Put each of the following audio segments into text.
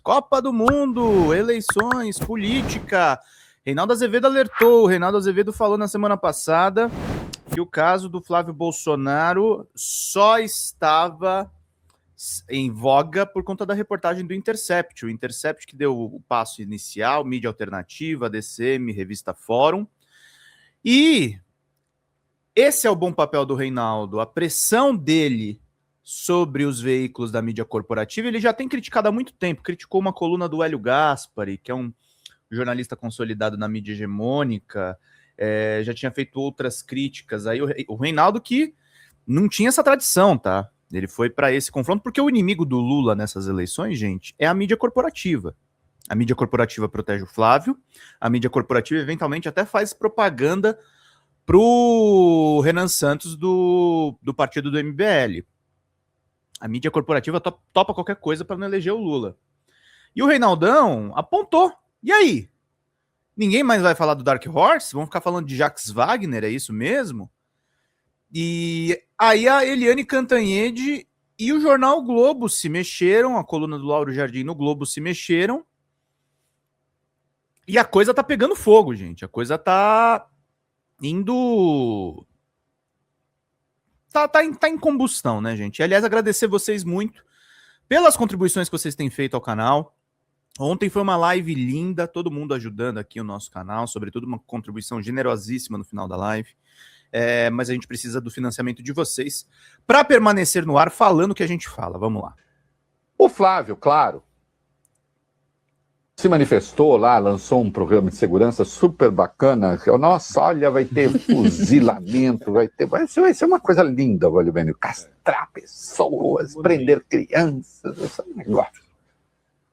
Copa do Mundo, eleições, política. Reinaldo Azevedo alertou, o Reinaldo Azevedo falou na semana passada que o caso do Flávio Bolsonaro só estava em voga por conta da reportagem do Intercept. O Intercept que deu o passo inicial, mídia alternativa, DCM, revista Fórum. E esse é o bom papel do Reinaldo, a pressão dele sobre os veículos da mídia corporativa. Ele já tem criticado há muito tempo, criticou uma coluna do Hélio Gaspari, que é um jornalista consolidado na mídia hegemônica, já tinha feito outras críticas. Aí o Reinaldo que não tinha essa tradição, tá? Ele foi para esse confronto porque o inimigo do Lula nessas eleições, gente, é a mídia corporativa. A mídia corporativa protege o Flávio, a mídia corporativa eventualmente até faz propaganda pro Renan Santos do partido do MBL. A mídia corporativa topa qualquer coisa para não eleger o Lula. E o Reinaldão apontou. E aí? Ninguém mais vai falar do Dark Horse? Vamos ficar falando de Jacques Wagner, é isso mesmo? E aí a Eliane Cantanhede e o jornal Globo se mexeram, a coluna do Lauro Jardim no Globo se mexeram. E a coisa tá pegando fogo, gente. A coisa tá indo... Tá em combustão, né, gente? E, aliás, agradecer vocês muito pelas contribuições que vocês têm feito ao canal. Ontem foi uma live linda, todo mundo ajudando aqui o nosso canal, sobretudo uma contribuição generosíssima no final da live. Mas a gente precisa do financiamento de vocês para permanecer no ar falando o que a gente fala. Vamos lá. O Flávio, claro, se manifestou lá, lançou um programa de segurança super bacana. Nossa, olha, vai ter fuzilamento, vai ser uma coisa linda, Valeu Bem, castrar pessoas, prender crianças, esse negócio.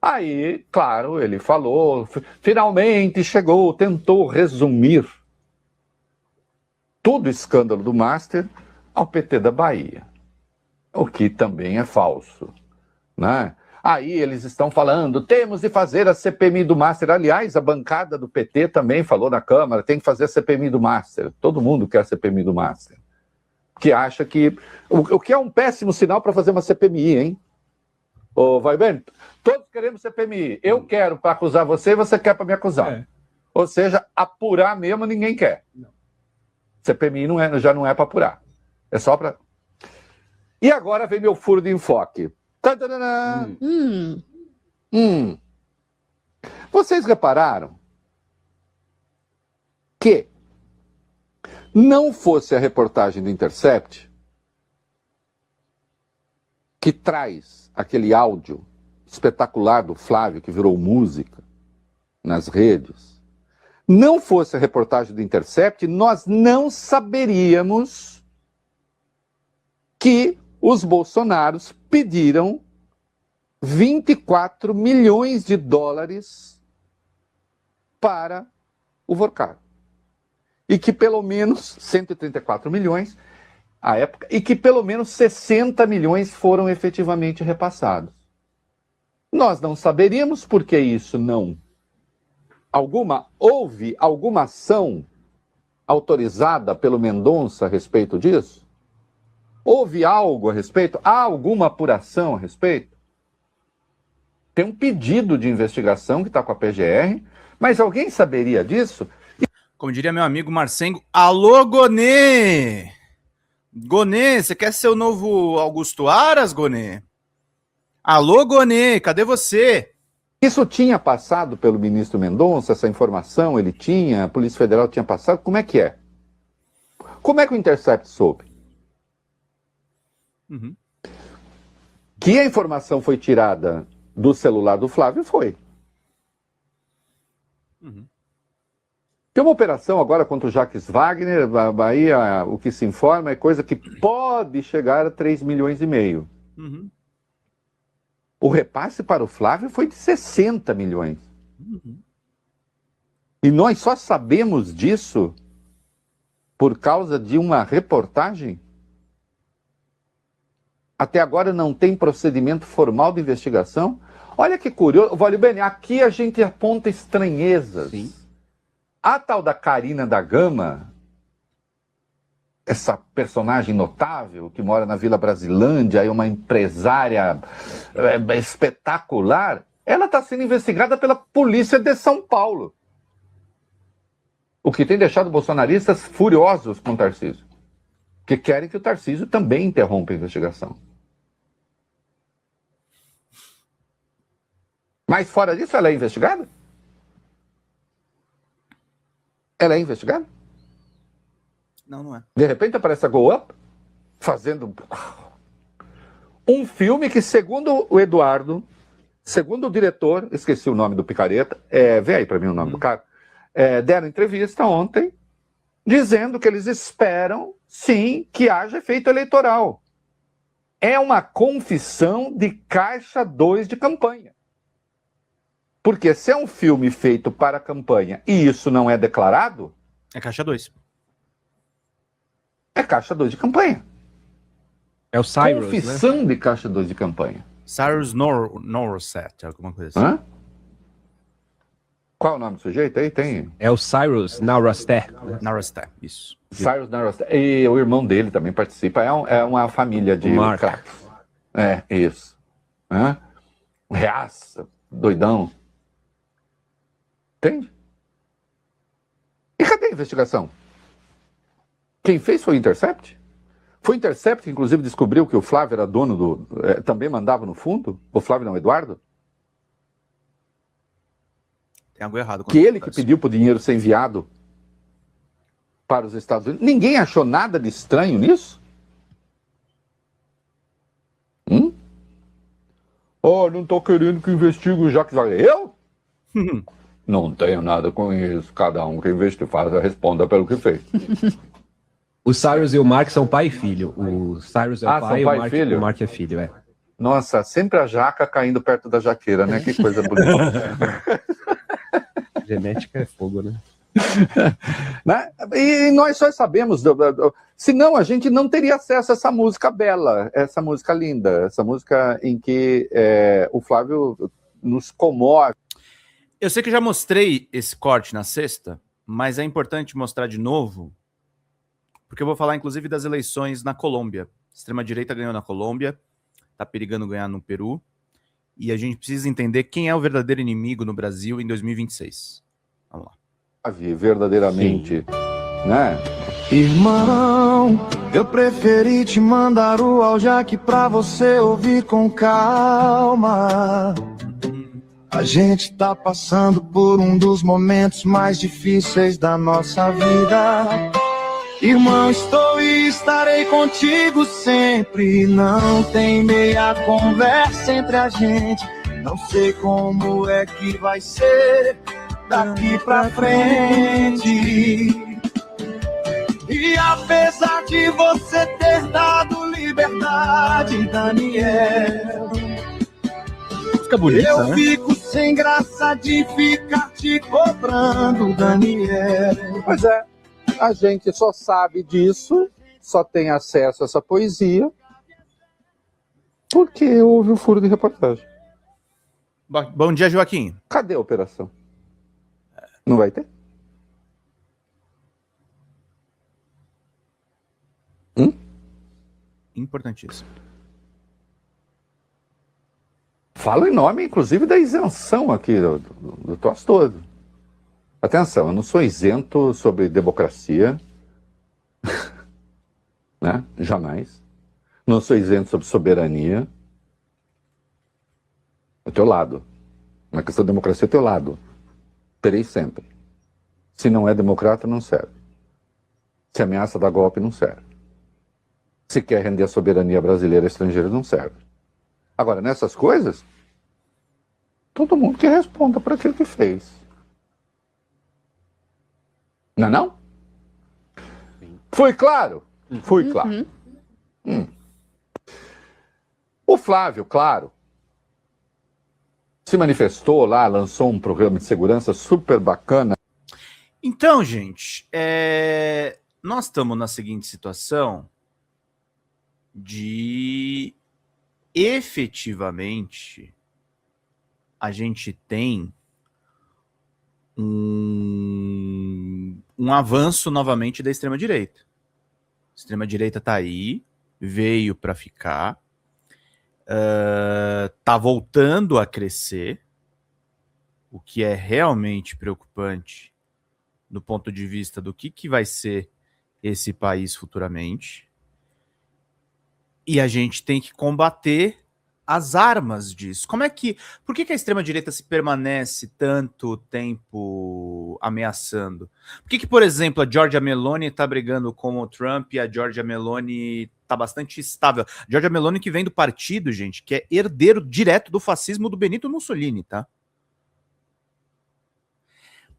Aí, claro, ele falou, finalmente chegou, tentou resumir todo o escândalo do Master ao PT da Bahia, o que também é falso, né? Aí eles estão falando, temos de fazer a CPMI do Master. Aliás, a bancada do PT também falou na Câmara, tem que fazer a CPMI do Master. Todo mundo quer a CPMI do Master. Que acha que... O que é um péssimo sinal para fazer uma CPMI, hein? Vai bem? Todos queremos CPMI. Eu quero para acusar você e você quer para me acusar. Ou seja, apurar mesmo ninguém quer. Não. CPMI já não é para apurar. É só para... E agora vem meu furo de enfoque. Vocês repararam que não fosse a reportagem do Intercept que traz aquele áudio espetacular do Flávio que virou música nas redes, não fosse a reportagem do Intercept, nós não saberíamos que os Bolsonaros pediram 24 milhões de dólares para o Vorcar. E que pelo menos 134 milhões à época, e que pelo menos 60 milhões foram efetivamente repassados. Nós não saberíamos por que isso não. Houve alguma ação autorizada pelo Mendonça a respeito disso? Houve algo a respeito? Há alguma apuração a respeito? Tem um pedido de investigação que está com a PGR, mas alguém saberia disso? Como diria meu amigo Marcengo, alô, Gonê! Gonê, você quer ser o novo Augusto Aras, Gonê? Alô, Gonê, cadê você? Isso tinha passado pelo ministro Mendonça, essa informação ele tinha, a Polícia Federal tinha passado, como é que é? Como é que o Intercept soube? Que a informação foi tirada do celular do Flávio, foi. Tem uma operação agora contra o Jacques Wagner, a Bahia, o que se informa é coisa que pode chegar a 3 milhões e meio. O repasse para o Flávio foi de 60 milhões. E nós só sabemos disso por causa de uma reportagem? Até agora não tem procedimento formal de investigação? Olha que curioso. Valeu bem, aqui a gente aponta estranhezas. Sim. A tal da Karina da Gama, essa personagem notável que mora na Vila Brasilândia, é uma empresária espetacular, Ela está sendo investigada pela polícia de São Paulo. O que tem deixado bolsonaristas furiosos com o Tarcísio. Que querem que o Tarcísio também interrompa a investigação. Mas fora disso, ela é investigada? Ela é investigada? Não, não é. De repente aparece a Go Up fazendo um filme que, segundo o Eduardo, segundo o diretor, esqueci o nome do picareta, vê aí pra mim o nome do cara, deram entrevista ontem dizendo que eles esperam, sim, que haja efeito eleitoral. É uma confissão de caixa 2 de campanha. Porque se é um filme feito para a campanha e isso não é declarado... É caixa 2. É caixa 2 de campanha. É o Cyrus, confissão, né? De caixa 2 de campanha. Cyrus Noroset, alguma coisa assim. Hã? Qual é o nome do sujeito aí? Tem... É o Cyrus Nowrasteh. Né? Noroset, isso. Cyrus Nowrasteh. E o irmão dele também participa. É uma família de craques. Isso. Hã? Reaça, doidão. Entende? E cadê a investigação? Quem fez foi o Intercept? Foi o Intercept que, inclusive, descobriu que o Flávio era dono do... também mandava no fundo? O Flávio não, o Eduardo? Tem algo errado. Que ele que pediu para o dinheiro ser enviado para os Estados Unidos. Ninguém achou nada de estranho nisso? Oh, não estou querendo que investigue o Jacques Wagner. Eu? Não tenho nada com isso. Cada um que investiga, responda pelo que fez. O Cyrus e o Mark são pai e filho. O Cyrus é o pai, são pai e filho? O Mark é filho, é. Nossa, sempre a jaca caindo perto da jaqueira, né? Que coisa bonita. Genética é fogo, né? Né? E nós só sabemos, senão a gente não teria acesso a essa música bela, essa música linda, essa música em que o Flávio nos comove. Eu sei que eu já mostrei esse corte na sexta, mas é importante mostrar de novo, porque eu vou falar inclusive das eleições na Colômbia. A extrema-direita ganhou na Colômbia, tá perigando ganhar no Peru, e a gente precisa entender quem é o verdadeiro inimigo no Brasil em 2026. Vamos lá. Verdadeiramente, né? Irmão, eu preferi te mandar o Aljac pra você ouvir com calma. A gente tá passando por um dos momentos mais difíceis da nossa vida. Irmão, estou e estarei contigo sempre. Não tem meia conversa entre a gente. Não sei como é que vai ser daqui pra frente. E apesar de você ter dado liberdade, Daniel, fica bonito, eu né? fico sem graça de ficar te cobrando, Daniel. Pois é, a gente só sabe disso, só tem acesso a essa poesia, porque houve um furo de reportagem. Bom dia, Joaquim. Cadê a operação? Não vai ter? Importantíssimo. Falo em nome, inclusive, da isenção aqui do troço todo. Atenção, eu não sou isento sobre democracia, né? Jamais. Não sou isento sobre soberania. É teu lado. Na questão da democracia, é teu lado. Terei sempre. Se não é democrata, não serve. Se ameaça dar golpe, não serve. Se quer render a soberania brasileira estrangeira, não serve. Agora, nessas coisas, todo mundo que responda por aquilo que fez. Não é não? Foi claro? Foi claro. O Flávio, claro, se manifestou lá, lançou um programa de segurança super bacana. Então, gente, nós estamos na seguinte situação de efetivamente a gente tem um avanço novamente da extrema-direita. A extrema-direita está aí, veio para ficar, tá voltando a crescer, o que é realmente preocupante do ponto de vista do que vai ser esse país futuramente. E a gente tem que combater as armas disso. Por que a extrema-direita se permanece tanto tempo ameaçando? Por que, por exemplo, a Giorgia Meloni está brigando com o Trump e a Giorgia Meloni está bastante estável? Giorgia Meloni que vem do partido, gente, que é herdeiro direto do fascismo do Benito Mussolini, tá?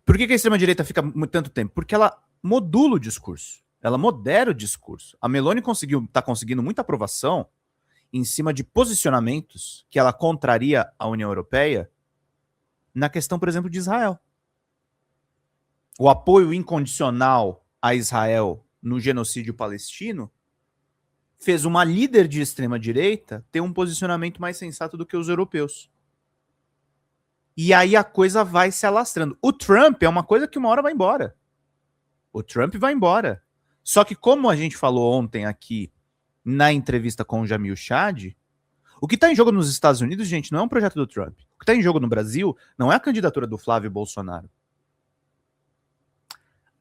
Por que a extrema-direita fica tanto tempo? Porque ela modula o discurso. Ela modera o discurso. A Meloni está conseguindo muita aprovação em cima de posicionamentos que ela contraria a União Europeia na questão, por exemplo, de Israel. O apoio incondicional a Israel no genocídio palestino fez uma líder de extrema-direita ter um posicionamento mais sensato do que os europeus. E aí a coisa vai se alastrando. O Trump é uma coisa que uma hora vai embora. O Trump vai embora. Só que como a gente falou ontem aqui na entrevista com o Jamil Chad, o que está em jogo nos Estados Unidos, gente, não é um projeto do Trump. O que está em jogo no Brasil não é a candidatura do Flávio Bolsonaro.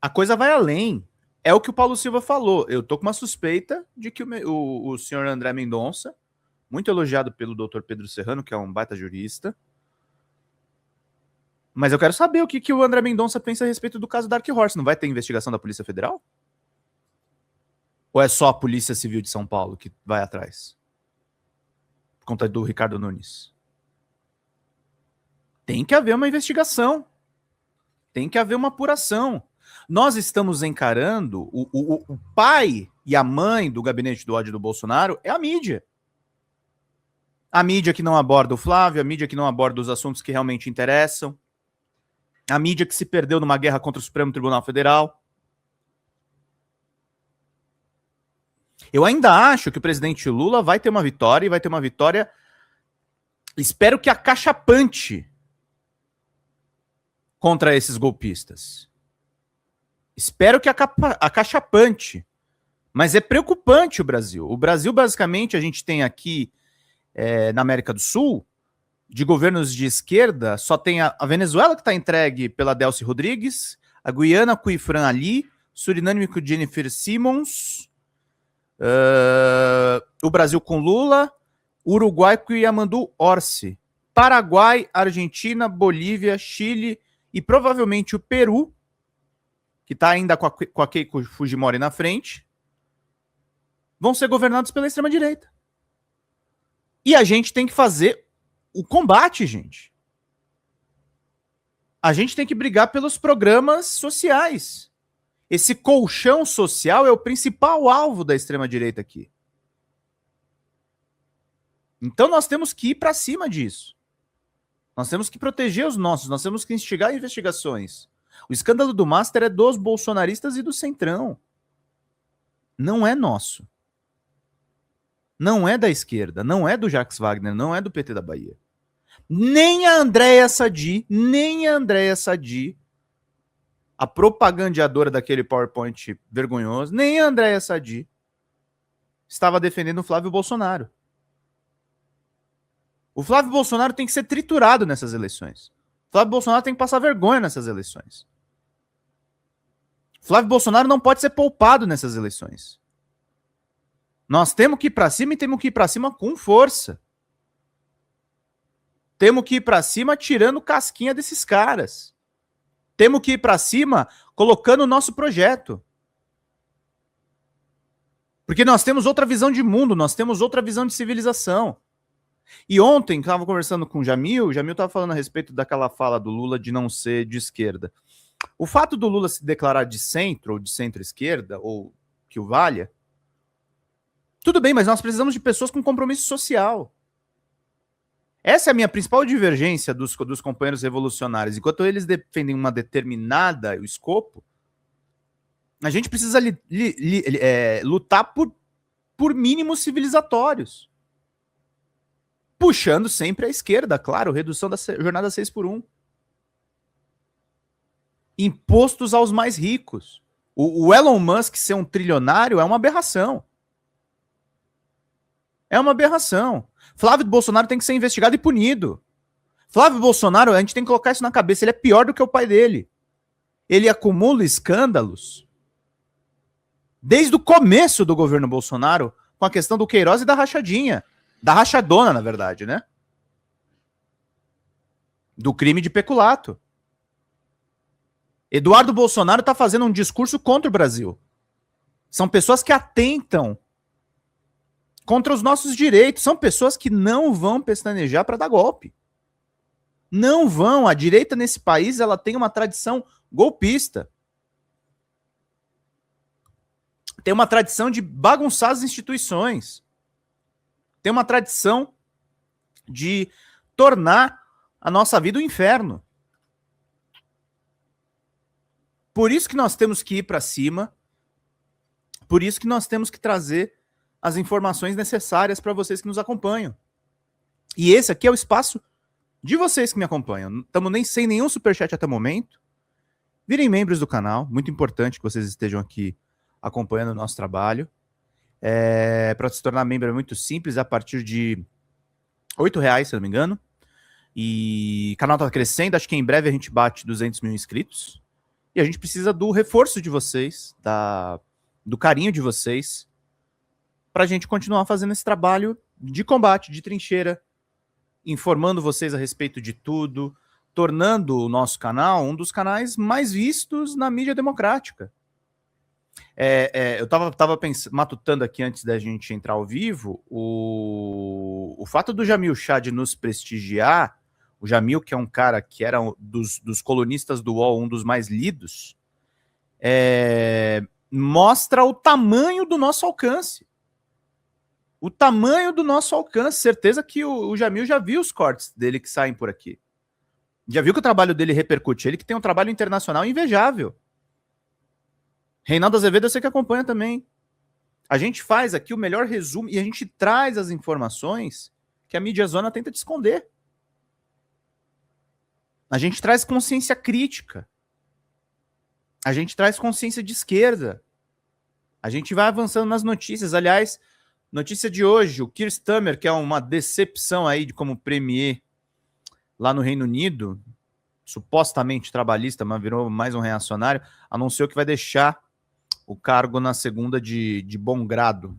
A coisa vai além. É o que o Paulo Silva falou. Eu tô com uma suspeita de que o senhor André Mendonça, muito elogiado pelo doutor Pedro Serrano, que é um baita jurista, mas eu quero saber o que o André Mendonça pensa a respeito do caso Dark Horse. Não vai ter investigação da Polícia Federal? Ou é só a Polícia Civil de São Paulo que vai atrás? Por conta do Ricardo Nunes. Tem que haver uma investigação. Tem que haver uma apuração. Nós estamos encarando o pai e a mãe do gabinete do ódio do Bolsonaro é a mídia. A mídia que não aborda o Flávio, a mídia que não aborda os assuntos que realmente interessam. A mídia que se perdeu numa guerra contra o Supremo Tribunal Federal. Eu ainda acho que o presidente Lula vai ter uma vitória, e vai ter uma vitória, espero que acachapante, contra esses golpistas. Espero que acachapante. Mas é preocupante o Brasil. O Brasil, basicamente, a gente tem aqui na América do Sul, de governos de esquerda, só tem a Venezuela que está entregue pela Delcy Rodrigues, a Guiana com o Ifran Ali, Suriname com Jennifer Simmons, o Brasil com Lula, Uruguai com Yamandu Orsi, Paraguai, Argentina, Bolívia, Chile e provavelmente o Peru, que está ainda com a Keiko Fujimori na frente, vão ser governados pela extrema-direita. E a gente tem que fazer o combate, gente. A gente tem que brigar pelos programas sociais. Esse colchão social é o principal alvo da extrema-direita aqui. Então nós temos que ir para cima disso. Nós temos que proteger os nossos, nós temos que instigar investigações. O escândalo do Master é dos bolsonaristas e do Centrão. Não é nosso. Não é da esquerda, não é do Jacques Wagner, não é do PT da Bahia. Nem a Andréa Sadi, a propagandeadora daquele PowerPoint vergonhoso, nem a Andréa Sadi estava defendendo o Flávio Bolsonaro. O Flávio Bolsonaro tem que ser triturado nessas eleições. O Flávio Bolsonaro tem que passar vergonha nessas eleições. O Flávio Bolsonaro não pode ser poupado nessas eleições. Nós temos que ir para cima e temos que ir para cima com força. Temos que ir para cima tirando casquinha desses caras. Temos que ir para cima colocando o nosso projeto. Porque nós temos outra visão de mundo, nós temos outra visão de civilização. E ontem, estava conversando com o Jamil estava falando a respeito daquela fala do Lula de não ser de esquerda. O fato do Lula se declarar de centro ou de centro-esquerda, ou que o valha, tudo bem, mas nós precisamos de pessoas com compromisso social. Essa é a minha principal divergência dos companheiros revolucionários. Enquanto eles defendem uma determinada escopo, a gente precisa lutar por mínimos civilizatórios. Puxando sempre à esquerda, claro, redução da jornada 6x1. Impostos aos mais ricos. O Elon Musk ser um trilionário é uma aberração. É uma aberração. Flávio Bolsonaro tem que ser investigado e punido. Flávio Bolsonaro, a gente tem que colocar isso na cabeça, ele é pior do que o pai dele. Ele acumula escândalos desde o começo do governo Bolsonaro, com a questão do Queiroz e da rachadinha. Da rachadona, na verdade, né? Do crime de peculato. Eduardo Bolsonaro está fazendo um discurso contra o Brasil. São pessoas que atentam contra os nossos direitos. São pessoas que não vão pestanejar para dar golpe. Não vão. A direita nesse país, ela tem uma tradição golpista. Tem uma tradição de bagunçar as instituições. Tem uma tradição de tornar a nossa vida um inferno. Por isso que nós temos que ir para cima. Por isso que nós temos que trazer as informações necessárias para vocês que nos acompanham. E esse aqui é o espaço de vocês que me acompanham. Não estamos nem sem nenhum superchat até o momento. Virem membros do canal. Muito importante que vocês estejam aqui acompanhando o nosso trabalho. Para se tornar membro é muito simples, a partir de R$8, se eu não me engano. E o canal está crescendo, acho que em breve a gente bate 200 mil inscritos. E a gente precisa do reforço de vocês, do carinho de vocês, para a gente continuar fazendo esse trabalho de combate, de trincheira, informando vocês a respeito de tudo, tornando o nosso canal um dos canais mais vistos na mídia democrática. Eu estava matutando aqui antes da gente entrar ao vivo, o fato do Jamil Chad nos prestigiar, o Jamil, que é um cara que era dos colunistas do UOL, um dos mais lidos, mostra o tamanho do nosso alcance. O tamanho do nosso alcance. Certeza que o Jamil já viu os cortes dele que saem por aqui. Já viu que o trabalho dele repercute. Ele que tem um trabalho internacional invejável. Reinaldo Azevedo, eu sei que acompanha também. A gente faz aqui o melhor resumo e a gente traz as informações que a mídia zona tenta te esconder. A gente traz consciência crítica. A gente traz consciência de esquerda. A gente vai avançando nas notícias. Aliás, notícia de hoje, o Keir Starmer, que é uma decepção aí de como premier lá no Reino Unido, supostamente trabalhista, mas virou mais um reacionário, anunciou que vai deixar o cargo na segunda de bom grado.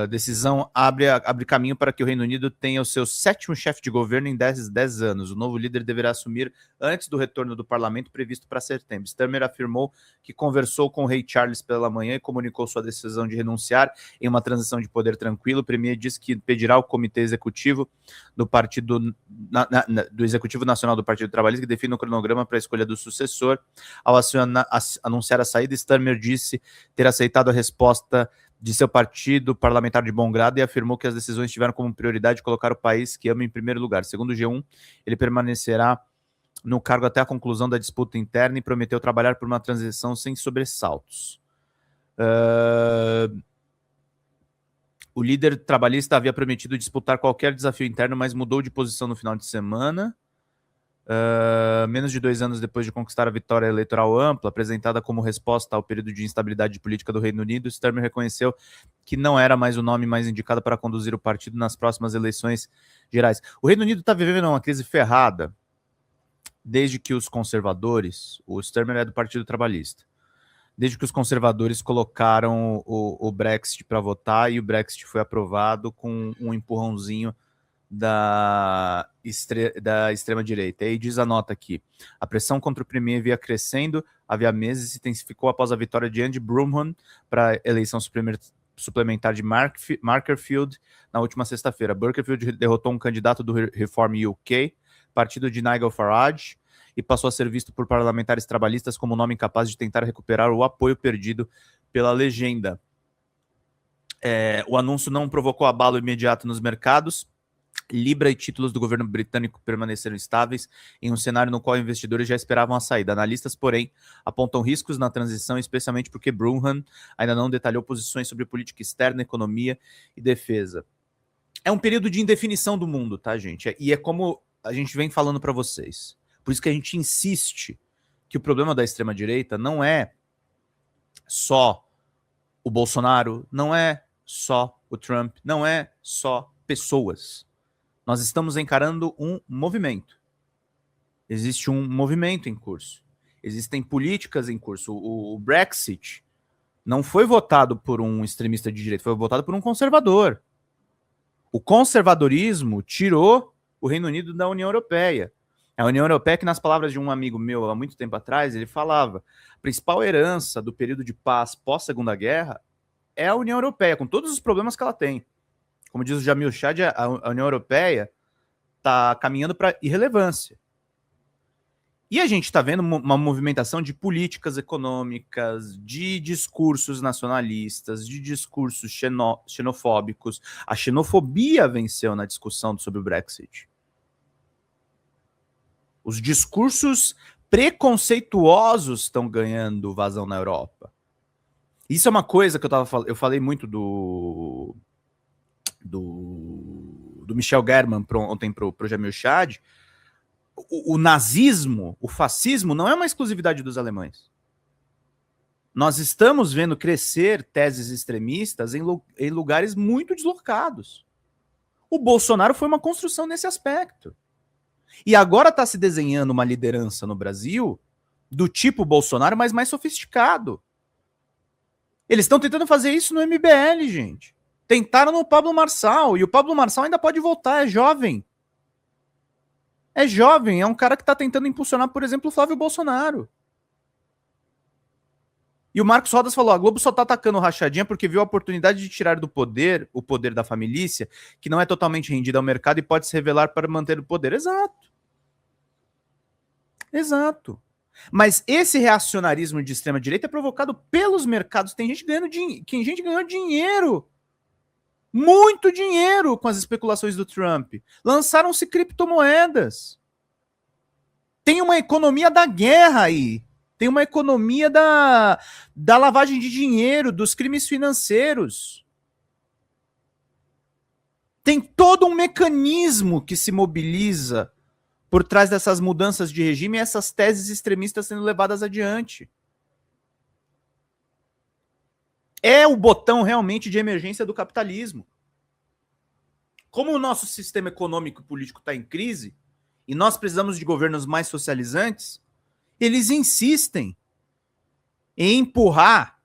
Decisão abre caminho para que o Reino Unido tenha o seu 7º chefe de governo em 10 anos. O novo líder deverá assumir antes do retorno do parlamento previsto para setembro. Starmer afirmou que conversou com o rei Charles pela manhã e comunicou sua decisão de renunciar em uma transição de poder tranquilo. O premier disse que pedirá ao comitê executivo do Partido do Executivo Nacional do Partido Trabalhista que defina o cronograma para a escolha do sucessor. Ao anunciar a saída, Starmer disse ter aceitado a resposta de seu partido parlamentar de bom grado e afirmou que as decisões tiveram como prioridade colocar o país que ama em primeiro lugar. Segundo o G1, ele permanecerá no cargo até a conclusão da disputa interna e prometeu trabalhar por uma transição sem sobressaltos. O líder trabalhista havia prometido disputar qualquer desafio interno, mas mudou de posição no final de semana. Menos de 2 anos depois de conquistar a vitória eleitoral ampla, apresentada como resposta ao período de instabilidade política do Reino Unido, Starmer reconheceu que não era mais o nome mais indicado para conduzir o partido nas próximas eleições gerais. O Reino Unido está vivendo uma crise ferrada desde que os conservadores, o Starmer é do Partido Trabalhista, desde que os conservadores colocaram o Brexit para votar e o Brexit foi aprovado com um empurrãozinho da extrema-direita. Aí diz a nota aqui: a pressão contra o premier via crescendo, havia meses, se intensificou após a vitória de Andy Brumhan para a eleição suplementar de Makerfield na última sexta-feira. Makerfield derrotou um candidato do Reform UK, partido de Nigel Farage, e passou a ser visto por parlamentares trabalhistas como um nome incapaz de tentar recuperar o apoio perdido pela legenda. O anúncio não provocou abalo imediato nos mercados. Libra e títulos do governo britânico permaneceram estáveis em um cenário no qual investidores já esperavam a saída. Analistas, porém, apontam riscos na transição, especialmente porque Brumhan ainda não detalhou posições sobre política externa, economia e defesa. É um período de indefinição do mundo, tá, gente? E é como a gente vem falando para vocês. Por isso que a gente insiste que o problema da extrema-direita não é só o Bolsonaro, não é só o Trump, não é só pessoas. Nós estamos encarando um movimento. Existe um movimento em curso. Existem políticas em curso. O Brexit não foi votado por um extremista de direita, foi votado por um conservador. O conservadorismo tirou o Reino Unido da União Europeia. A União Europeia, que nas palavras de um amigo meu há muito tempo atrás, ele falava, a principal herança do período de paz pós-Segunda Guerra é a União Europeia, com todos os problemas que ela tem. Como diz o Jamil Chad, a União Europeia está caminhando para irrelevância. E a gente está vendo uma movimentação de políticas econômicas, de discursos nacionalistas, de discursos xenofóbicos. A xenofobia venceu na discussão sobre o Brexit. Os discursos preconceituosos estão ganhando vazão na Europa. Isso é uma coisa que eu falei muito do Michel German ontem pro Jamil Chad. O nazismo, o fascismo não é uma exclusividade dos alemães. Nós estamos vendo crescer teses extremistas em lugares muito deslocados. O Bolsonaro foi uma construção nesse aspecto. E agora está se desenhando uma liderança no Brasil do tipo Bolsonaro, mas mais sofisticado. Eles estão tentando fazer isso no MBL, gente. Tentaram no Pablo Marçal, e o Pablo Marçal ainda pode voltar, é jovem. É jovem, é um cara que está tentando impulsionar, por exemplo, o Flávio Bolsonaro. E o Marcos Rodas falou, a Globo só está atacando o Rachadinha porque viu a oportunidade de tirar do poder, o poder da família, que não é totalmente rendida ao mercado e pode se revelar para manter o poder. Exato. Exato. Mas esse reacionarismo de extrema-direita é provocado pelos mercados. Tem gente ganhando dinheiro. Muito dinheiro com as especulações do Trump. Lançaram-se criptomoedas. Tem uma economia da guerra aí. Tem uma economia da lavagem de dinheiro, dos crimes financeiros. Tem todo um mecanismo que se mobiliza por trás dessas mudanças de regime e essas teses extremistas sendo levadas adiante. É o botão realmente de emergência do capitalismo. Como o nosso sistema econômico e político está em crise, e nós precisamos de governos mais socializantes, eles insistem em empurrar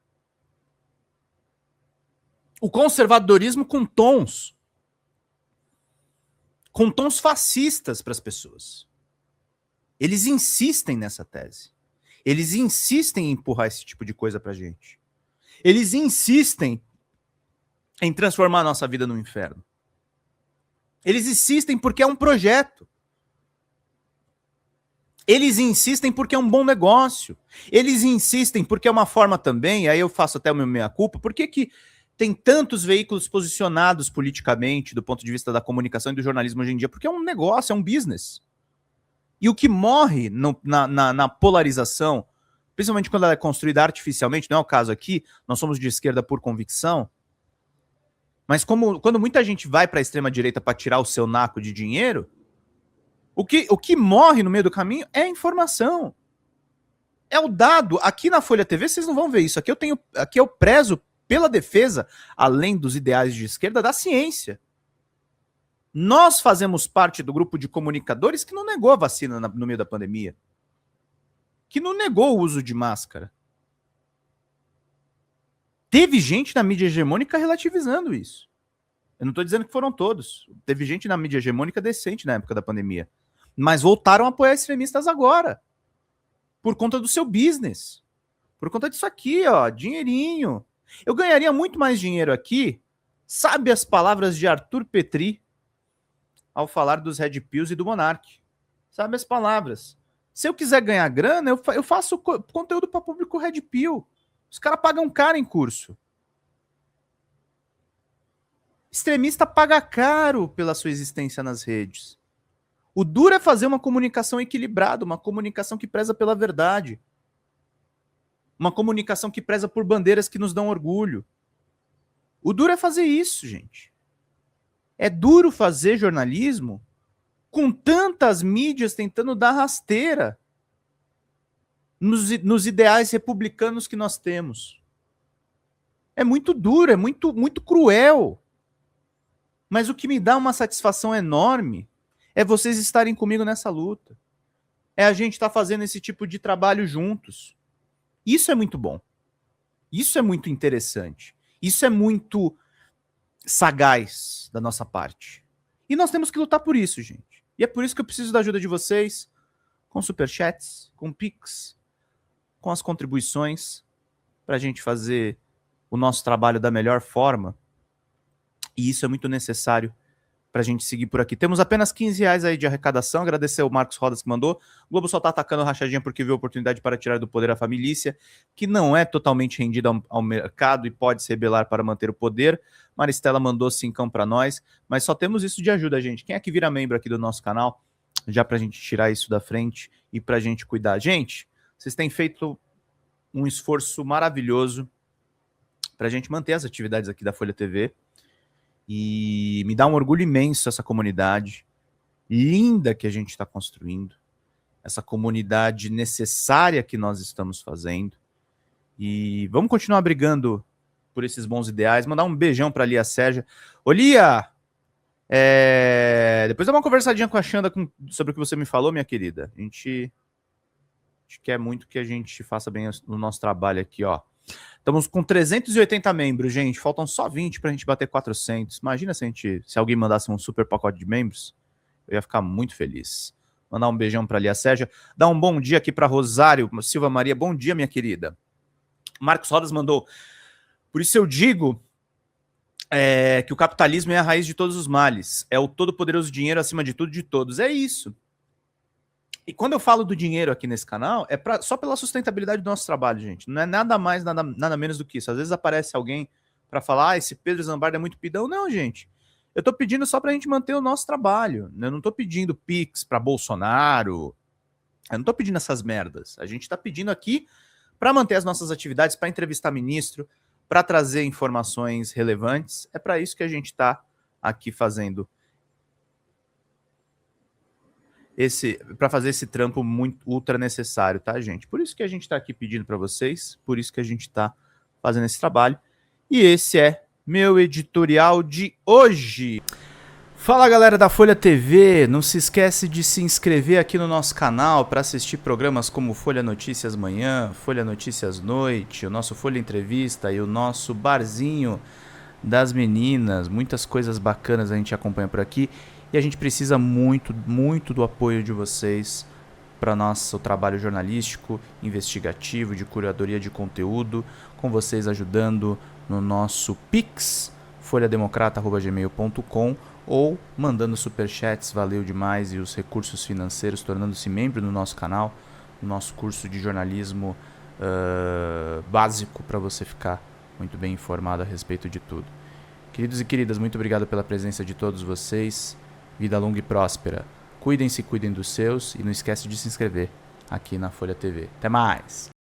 o conservadorismo com tons fascistas para as pessoas. Eles insistem nessa tese. Eles insistem em empurrar esse tipo de coisa para a gente. Eles insistem em transformar a nossa vida num inferno. Eles insistem porque é um projeto. Eles insistem porque é um bom negócio. Eles insistem porque é uma forma também, aí eu faço até o meu meia-culpa, por que tem tantos veículos posicionados politicamente do ponto de vista da comunicação e do jornalismo hoje em dia? Porque é um negócio, é um business. E o que morre na polarização, principalmente quando ela é construída artificialmente, não é o caso aqui, nós somos de esquerda por convicção, mas quando muita gente vai para a extrema-direita para tirar o seu naco de dinheiro, o que morre no meio do caminho é a informação. É o dado. Aqui na Folha TV vocês não vão ver isso. Aqui eu prezo pela defesa, além dos ideais de esquerda, da ciência. Nós fazemos parte do grupo de comunicadores que não negou a vacina no meio da pandemia. Que não negou o uso de máscara. Teve gente na mídia hegemônica relativizando isso. Eu não estou dizendo que foram todos. Teve gente na mídia hegemônica decente na época da pandemia. Mas voltaram a apoiar extremistas agora. Por conta do seu business. Por conta disso aqui, ó, dinheirinho. Eu ganharia muito mais dinheiro aqui, sabe as palavras de Arthur Petri ao falar dos Red Pills e do Monark. Sabe as palavras. Se eu quiser ganhar grana, eu faço conteúdo para público Red Pill. Os caras pagam caro em curso. Extremista paga caro pela sua existência nas redes. O duro é fazer uma comunicação equilibrada, uma comunicação que preza pela verdade. Uma comunicação que preza por bandeiras que nos dão orgulho. O duro é fazer isso, gente. É duro fazer jornalismo com tantas mídias tentando dar rasteira nos ideais republicanos que nós temos. É muito duro, é muito cruel. Mas o que me dá uma satisfação enorme é vocês estarem comigo nessa luta. É a gente estar fazendo esse tipo de trabalho juntos. Isso é muito bom. Isso é muito interessante. Isso é muito sagaz da nossa parte. E nós temos que lutar por isso, gente. E é por isso que eu preciso da ajuda de vocês, com superchats, com pix, com as contribuições, para a gente fazer o nosso trabalho da melhor forma. E isso é muito necessário para a gente seguir por aqui. Temos apenas R$15 aí de arrecadação. Agradecer ao Marcos Rodas que mandou. O Globo só está atacando a rachadinha porque viu a oportunidade para tirar do poder a família, que não é totalmente rendida ao mercado e pode se rebelar para manter o poder. Maristela mandou 5 para nós, mas só temos isso de ajuda, gente. Quem é que vira membro aqui do nosso canal? Já para a gente tirar isso da frente e para a gente cuidar. Gente, vocês têm feito um esforço maravilhoso para a gente manter as atividades aqui da Folha TV. E me dá um orgulho imenso essa comunidade linda que a gente está construindo, essa comunidade necessária que nós estamos fazendo. E vamos continuar brigando por esses bons ideais. Mandar um beijão para a Lia Sérgia. Ô Lia, depois dá uma conversadinha com a Xanda sobre o que você me falou, minha querida. A gente quer muito que a gente faça bem o nosso trabalho aqui, ó. Estamos com 380 membros, gente. Faltam só 20 para a gente bater 400. Imagina se alguém mandasse um super pacote de membros. Eu ia ficar muito feliz. Mandar um beijão para a Lia Sérgia. Dar um bom dia aqui para Rosário Silva Maria. Bom dia, minha querida. Marcos Rodas mandou. Por isso eu digo que o capitalismo é a raiz de todos os males. É o todo-poderoso dinheiro acima de tudo e de todos. É isso. E quando eu falo do dinheiro aqui nesse canal, é só pela sustentabilidade do nosso trabalho, gente. Não é nada mais, nada menos do que isso. Às vezes aparece alguém para falar, esse Pedro Zambarda é muito pidão. Não, gente. Eu tô pedindo só pra gente manter o nosso trabalho. Eu não tô pedindo pix para Bolsonaro. Eu não tô pedindo essas merdas. A gente tá pedindo aqui para manter as nossas atividades, para entrevistar ministro, para trazer informações relevantes. É para isso que a gente tá aqui fazendo para fazer esse trampo muito ultra necessário, tá, gente? Por isso que a gente tá aqui pedindo para vocês, por isso que a gente tá fazendo esse trabalho. E esse é meu editorial de hoje. Fala, galera da Folha TV, não se esquece de se inscrever aqui no nosso canal para assistir programas como Folha Notícias Manhã, Folha Notícias Noite, o nosso Folha Entrevista e o nosso Barzinho das Meninas. Muitas coisas bacanas a gente acompanha por aqui. E a gente precisa muito, muito do apoio de vocês para nosso trabalho jornalístico, investigativo, de curadoria de conteúdo, com vocês ajudando no nosso Pix, folhademocrata@gmail.com, ou mandando superchats, valeu demais, e os recursos financeiros, tornando-se membro do nosso canal, no nosso curso de jornalismo básico, para você ficar muito bem informado a respeito de tudo. Queridos e queridas, muito obrigado pela presença de todos vocês. Vida longa e próspera. Cuidem-se, cuidem dos seus e não esquece de se inscrever aqui na Folha TV. Até mais!